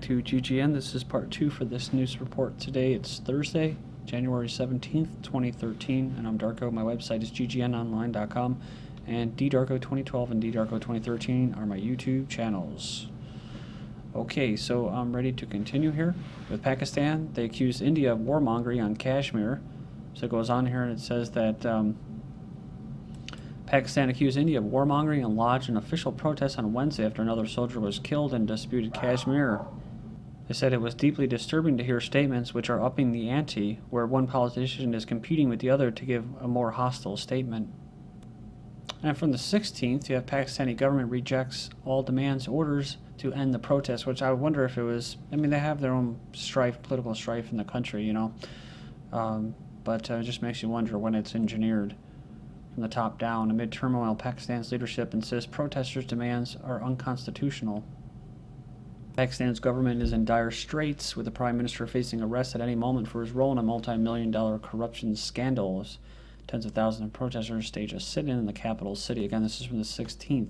to GGN. This is part 2 for this news report. Today it's Thursday, January 17th, 2013, and I'm Darko. My website is ggnonline.com, and ddarko2012 and ddarko2013 are my YouTube channels. Okay, so I'm ready to continue here. With Pakistan, they accused India of warmongering on Kashmir. So it goes on here and it says that Pakistan accused India of warmongering and lodged an official protest on Wednesday after another soldier was killed in disputed Kashmir. They said it was deeply disturbing to hear statements which are upping the ante, where one politician is competing with the other to give a more hostile statement. And from the 16th, you have Pakistani government rejects all demands, orders to end the protest, which I wonder if it was, I mean, they have their own strife, political strife in the country, you know, but it just makes you wonder when it's engineered from the top down. Amid turmoil, Pakistan's leadership insists protesters' demands are unconstitutional. Pakistan's government is in dire straits, with the prime minister facing arrest at any moment for his role in a multi-million-dollar corruption scandal. Tens of thousands of protesters stage a sit-in in the capital city. Again, this is from the 16th.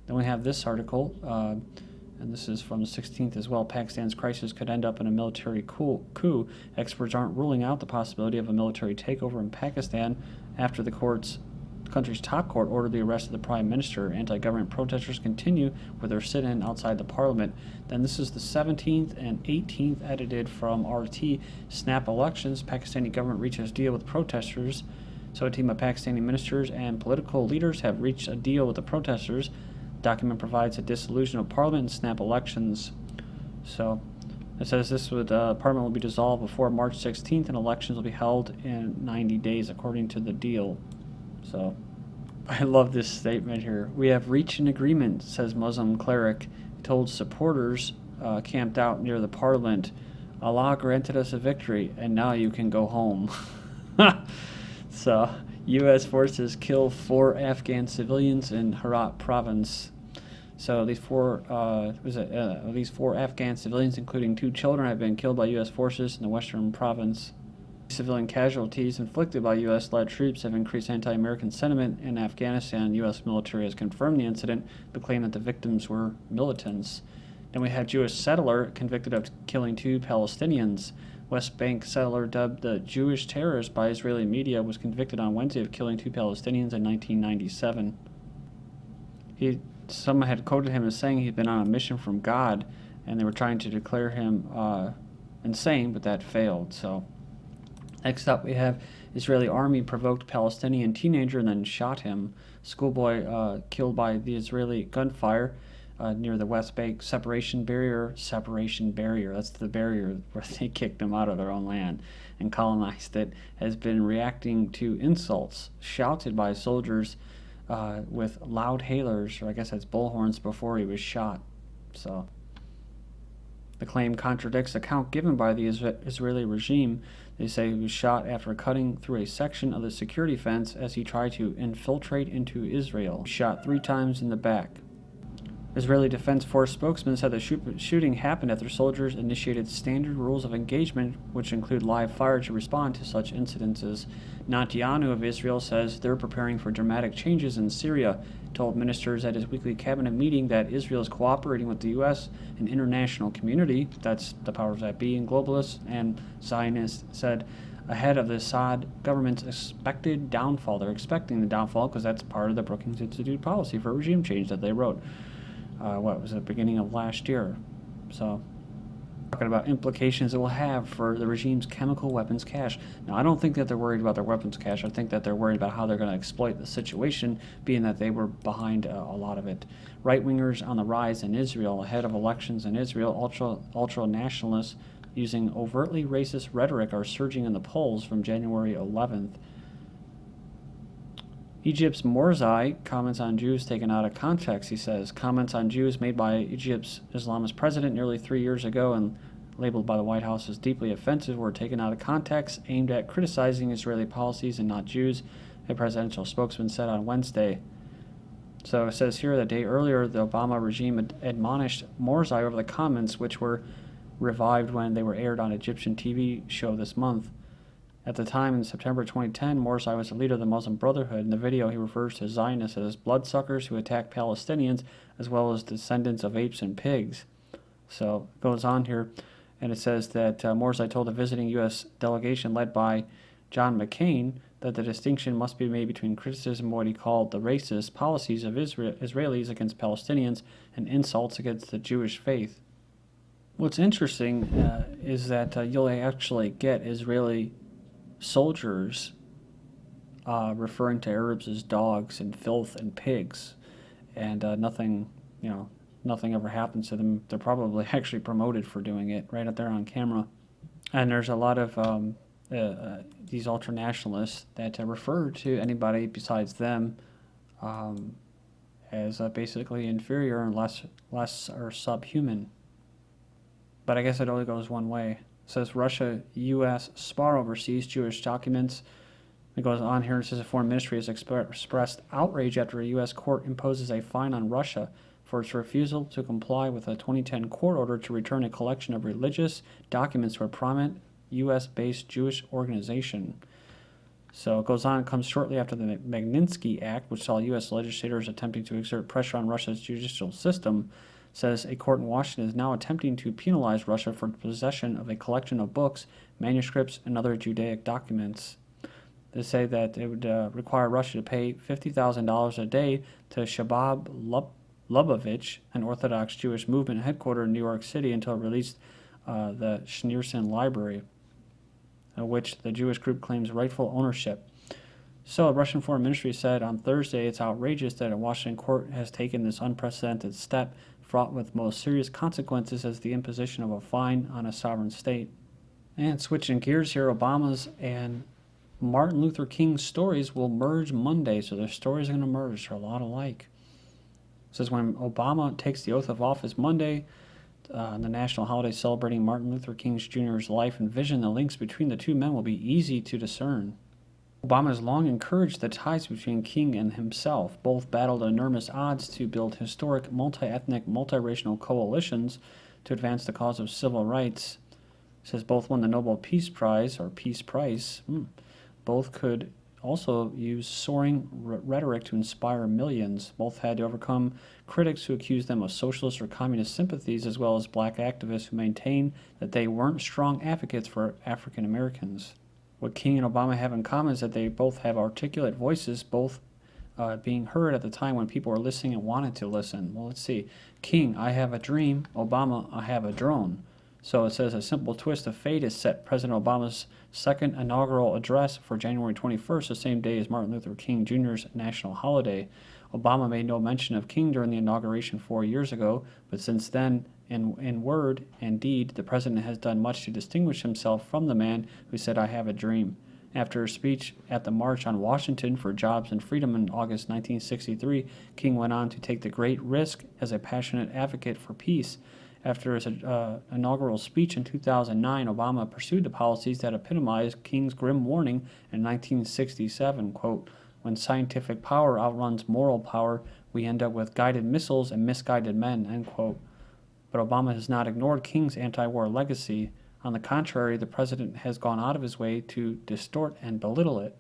Then we have this article, and this is from the 16th as well. Pakistan's crisis could end up in a military coup. Experts aren't ruling out the possibility of a military takeover in Pakistan after the country's top court ordered the arrest of the prime minister. Anti-government protesters continue with their sit-in outside the parliament. Then this is the 17th and 18th, edited from RT. Snap elections. Pakistani government reaches deal with protesters. So a team of Pakistani ministers and political leaders have reached a deal with the protesters. Document provides a dissolution of parliament and snap elections. So it says this would parliament will be dissolved before March 16th and elections will be held in 90 days according to the deal. So I love this statement here. We have reached an agreement, says Muslim cleric. He told supporters camped out near the parliament, Allah granted us a victory and now you can go home. So U.S. forces kill 4 Afghan civilians in Herat Province. So these four Afghan civilians, including 2 children, have been killed by U.S. forces in the western province. Civilian casualties inflicted by U.S.-led troops have increased anti-American sentiment in Afghanistan. U.S. military has confirmed the incident, but claimed that the victims were militants. Then we have Jewish settler convicted of killing 2 Palestinians. West Bank settler dubbed the Jewish terrorist by Israeli media was convicted on Wednesday of killing 2 Palestinians in 1997. Someone had quoted him as saying he'd been on a mission from God, and they were trying to declare him insane, but that failed. So next up we have Israeli army provoked Palestinian teenager and then shot him. Schoolboy killed by the Israeli gunfire near the West Bank separation barrier. That's the barrier where they kicked them out of their own land and colonized it. Has been reacting to insults shouted by soldiers with loud hailers, or I guess that's bullhorns, before he was shot. So the claim contradicts account given by the Israeli regime. They say he was shot after cutting through a section of the security fence as he tried to infiltrate into Israel. He shot 3 times in the back. Israeli Defense Force spokesman said the shooting happened after soldiers initiated standard rules of engagement, which include live fire to respond to such incidences. Netanyahu of Israel says they're preparing for dramatic changes in Syria. He told ministers at his weekly cabinet meeting that Israel is cooperating with the U.S. and international community, that's the powers that be, and globalists and Zionists, said ahead of the Assad government's expected downfall. They're expecting the downfall because that's part of the Brookings Institute policy for regime change that they wrote. What was it, beginning of last year? So, talking about implications it will have for the regime's chemical weapons cache. Now, I don't think that they're worried about their weapons cache. I think that they're worried about how they're going to exploit the situation, being that they were behind a lot of it. Right-wingers on the rise in Israel. Ahead of elections in Israel, ultra-nationalists using overtly racist rhetoric are surging in the polls from January 11th. Egypt's Morsi comments on Jews taken out of context, he says. Comments on Jews made by Egypt's Islamist president nearly 3 years ago and labeled by the White House as deeply offensive were taken out of context, aimed at criticizing Israeli policies and not Jews, a presidential spokesman said on Wednesday. So it says here, the day earlier, the Obama regime admonished Morsi over the comments, which were revived when they were aired on Egyptian TV show this month. At the time, in September 2010, Morsi was the leader of the Muslim Brotherhood. In the video, he refers to Zionists as bloodsuckers who attack Palestinians, as well as descendants of apes and pigs. So it goes on here, and it says that Morsi told a visiting U.S. delegation led by John McCain that the distinction must be made between criticism of what he called the racist policies of Israelis against Palestinians and insults against the Jewish faith. What's interesting is that you'll actually get Israeli soldiers referring to Arabs as dogs and filth and pigs, and nothing ever happens to them. They're probably actually promoted for doing it right up there on camera. And there's a lot of these ultranationalists that refer to anybody besides them as basically inferior and less or subhuman. But I guess it only goes one way. It says Russia-U.S. spar overseas Jewish documents. It goes on here and says the foreign ministry has expressed outrage after a U.S. court imposes a fine on Russia for its refusal to comply with a 2010 court order to return a collection of religious documents to a prominent U.S.-based Jewish organization. So it goes on, it comes shortly after the Magnitsky Act, which saw U.S. legislators attempting to exert pressure on Russia's judicial system. Says a court in Washington is now attempting to penalize Russia for possession of a collection of books, manuscripts, and other Judaic documents. They say that it would require Russia to pay $50,000 a day to Shabab Lubavitch, an Orthodox Jewish movement headquartered in New York City, until it released the Schneerson Library, which the Jewish group claims rightful ownership. So, the Russian Foreign Ministry said on Thursday it's outrageous that a Washington court has taken this unprecedented step, fraught with most serious consequences as the imposition of a fine on a sovereign state. And switching gears here, Obama's and Martin Luther King's stories will merge Monday, so their stories are going to merge. They're a lot alike. It says when Obama takes the oath of office Monday, the national holiday celebrating Martin Luther King Jr.'s life and vision, the links between the two men will be easy to discern. Obama has long encouraged the ties between King and himself. Both battled enormous odds to build historic, multi-ethnic, multiracial coalitions to advance the cause of civil rights. It says both won the Nobel Peace Prize, or Peace Prize. Both could also use soaring rhetoric to inspire millions. Both had to overcome critics who accused them of socialist or communist sympathies, as well as black activists who maintained that they weren't strong advocates for African Americans. What King and Obama have in common is that they both have articulate voices, both being heard at the time when people were listening and wanted to listen. Well, let's see. King, I have a dream. Obama, I have a drone. So it says a simple twist of fate has set President Obama's second inaugural address for January 21st, the same day as Martin Luther King Jr.'s national holiday. Obama made no mention of King during the inauguration 4 years ago, but since then, in word and deed, the president has done much to distinguish himself from the man who said, I have a dream. After a speech at the March on Washington for Jobs and Freedom in August 1963, King went on to take the great risk as a passionate advocate for peace. After his inaugural speech in 2009, Obama pursued the policies that epitomized King's grim warning in 1967, quote, when scientific power outruns moral power, we end up with guided missiles and misguided men, end quote. But Obama has not ignored King's anti-war legacy. On the contrary, the president has gone out of his way to distort and belittle it.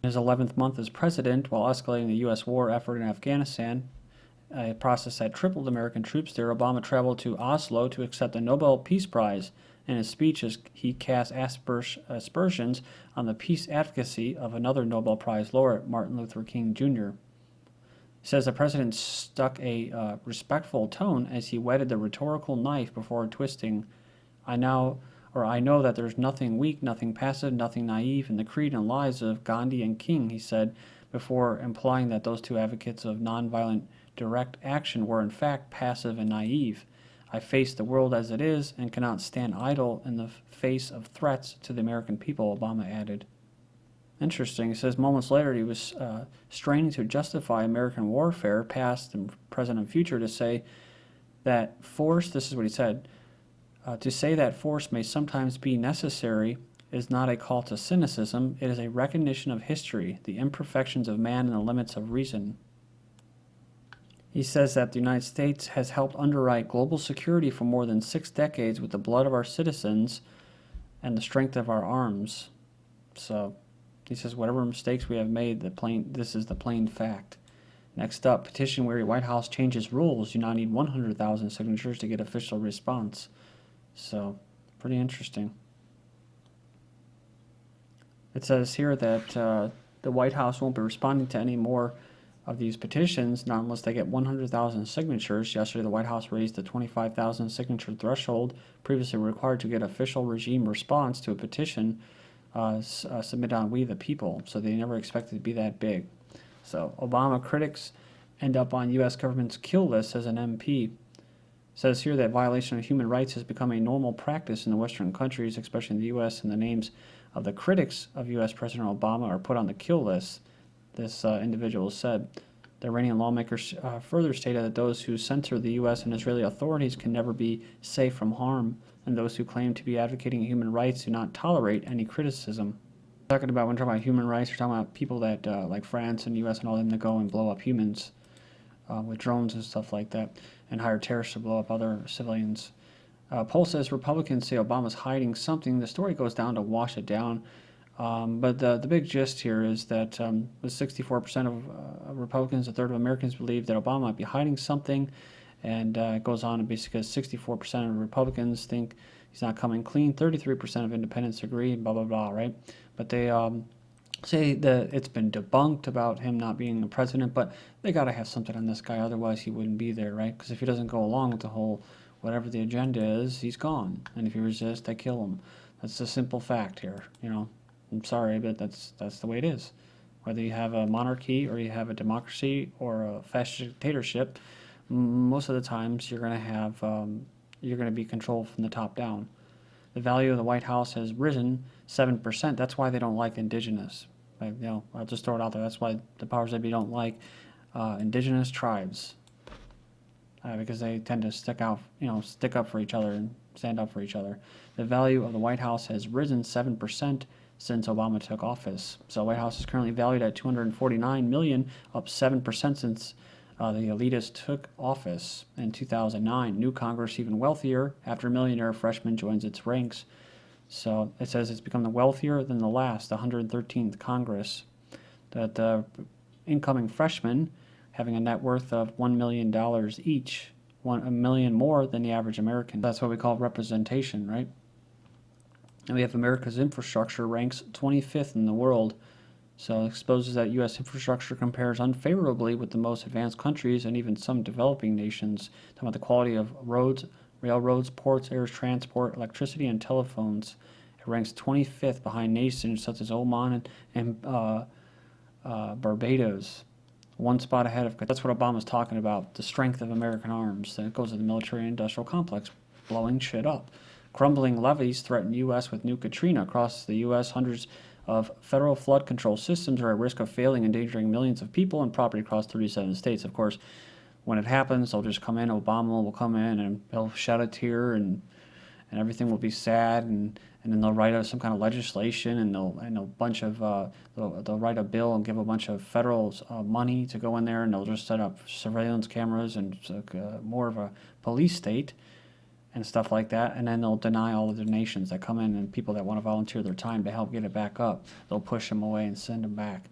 In his 11th month as president, while escalating the U.S. war effort in Afghanistan, a process that tripled American troops there, Obama traveled to Oslo to accept the Nobel Peace Prize. In his speeches, he cast aspersions on the peace advocacy of another Nobel Prize laureate, Martin Luther King Jr. He says the president struck a respectful tone as he whetted the rhetorical knife before twisting. I know that there's nothing weak, nothing passive, nothing naive in the creed and lives of Gandhi and King, he said, before implying that those two advocates of nonviolent direct action were in fact passive and naive. I face the world as it is and cannot stand idle in the face of threats to the American people, Obama added. Interesting. He says moments later he was straining to justify American warfare, past and present and future, to say that force, this is what he said, to say that force may sometimes be necessary is not a call to cynicism, it is a recognition of history, the imperfections of man and the limits of reason. He says that the United States has helped underwrite global security for more than 6 decades with the blood of our citizens and the strength of our arms. So he says whatever mistakes we have made, this is the plain fact. Next up, petition-weary White House changes rules. You now need 100,000 signatures to get official response. So, pretty interesting. It says here that the White House won't be responding to any more of these petitions, not unless they get 100,000 signatures. Yesterday, the White House raised the 25,000 signature threshold previously required to get official regime response to a petition submitted on We the People. So they never expected it to be that big. So Obama critics end up on U.S. government's kill list as an MP. It says here that violation of human rights has become a normal practice in the Western countries, especially in the U.S., and the names of the critics of U.S. President Obama are put on the kill list, this individual said. The Iranian lawmakers further stated that those who censor the U.S. and Israeli authorities can never be safe from harm, and those who claim to be advocating human rights do not tolerate any criticism. Talking about, when we're talking about human rights, we're talking about people that, like France and U.S. and all them, that go and blow up humans with drones and stuff like that, and hire terrorists to blow up other civilians. Poll says Republicans say Obama's hiding something. The story goes down to wash it down. But the big gist here is that with 64% of Republicans, a third of Americans believe that Obama might be hiding something. And it goes on and basically 64% of Republicans think he's not coming clean. 33% of independents agree, blah, blah, blah, right? But they say that it's been debunked about him not being the president, but they got to have something on this guy, otherwise he wouldn't be there, right? Because if he doesn't go along with the whole, whatever the agenda is, he's gone. And if he resists, they kill him. That's a simple fact here, you know. I'm sorry, but that's the way it is. Whether you have a monarchy or you have a democracy or a fascist dictatorship, most of the times you're going to have you're going to be controlled from the top down. The value of the White House has risen 7%. That's why they don't like indigenous. Like, you know, I'll just throw it out there. That's why the powers that be don't like indigenous tribes, because they tend to stick up for each other and stand up for each other. The value of the White House has risen 7% since Obama took office. So the White House is currently valued at $249 million, up 7% since the elitist took office in 2009. New Congress even wealthier after a millionaire freshman joins its ranks. So it says it's become the wealthier than the last, the 113th Congress. That the incoming freshmen having a net worth of $1 million each, $1 million more than the average American. That's what we call representation, right? And we have America's infrastructure ranks 25th in the world. So it exposes that U.S. infrastructure compares unfavorably with the most advanced countries and even some developing nations. Talking about the quality of roads, railroads, ports, air transport, electricity, and telephones. It ranks 25th behind nations such as Oman and Barbados. One spot ahead of... That's what Obama's talking about, the strength of American arms. Then it goes to the military-industrial complex, blowing shit up. Crumbling levees threaten U.S. with new Katrina. Across the U.S., hundreds of federal flood control systems are at risk of failing, endangering millions of people and property across 37 states. Of course, when it happens, they'll just come in, Obama will come in, and he'll shed a tear, and everything will be sad, and then they'll write some kind of legislation, and they'll write a bill and give a bunch of federal money to go in there, and they'll just set up surveillance cameras and more of a police state and stuff like that, and then they'll deny all of the donations that come in, and people that want to volunteer their time to help get it back up, they'll push them away and send them back.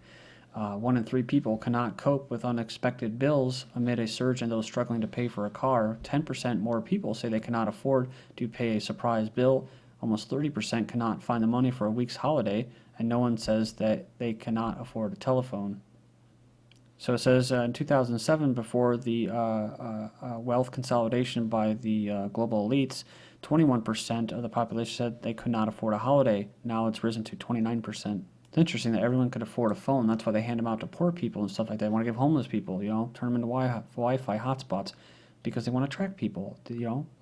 1 in 3 people cannot cope with unexpected bills amid a surge in those struggling to pay for a car. 10% more people say they cannot afford to pay a surprise bill. Almost 30% cannot find the money for a week's holiday, and no one says that they cannot afford a telephone. So it says in 2007, before the wealth consolidation by the global elites, 21% of the population said they could not afford a holiday. Now it's risen to 29%. It's interesting that everyone could afford a phone. That's why they hand them out to poor people and stuff like that. They want to give homeless people, turn them into Wi-Fi hotspots, because they want to track people,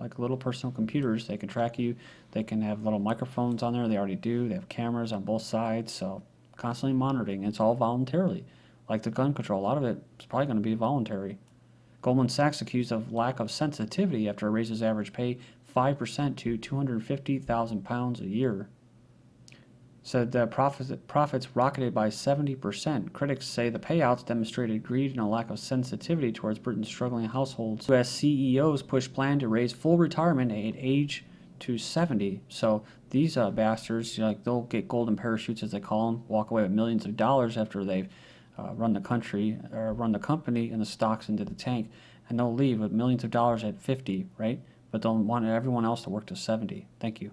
like little personal computers. They can track you. They can have little microphones on there. They already do. They have cameras on both sides, so constantly monitoring. It's all voluntarily. Like the gun control, a lot of it is probably going to be voluntary. Goldman Sachs accused of lack of sensitivity after it raises average pay 5% to £250,000 a year. Said that profits rocketed by 70%. Critics say the payouts demonstrated greed and a lack of sensitivity towards Britain's struggling households. U.S. CEOs push plan to raise full retirement age to 70. So these bastards, they'll get golden parachutes, as they call them, walk away with millions of dollars after they've run the country or run the company and the stocks into the tank, and they'll leave with millions of dollars at 50, right? But they'll want everyone else to work to 70. Thank you.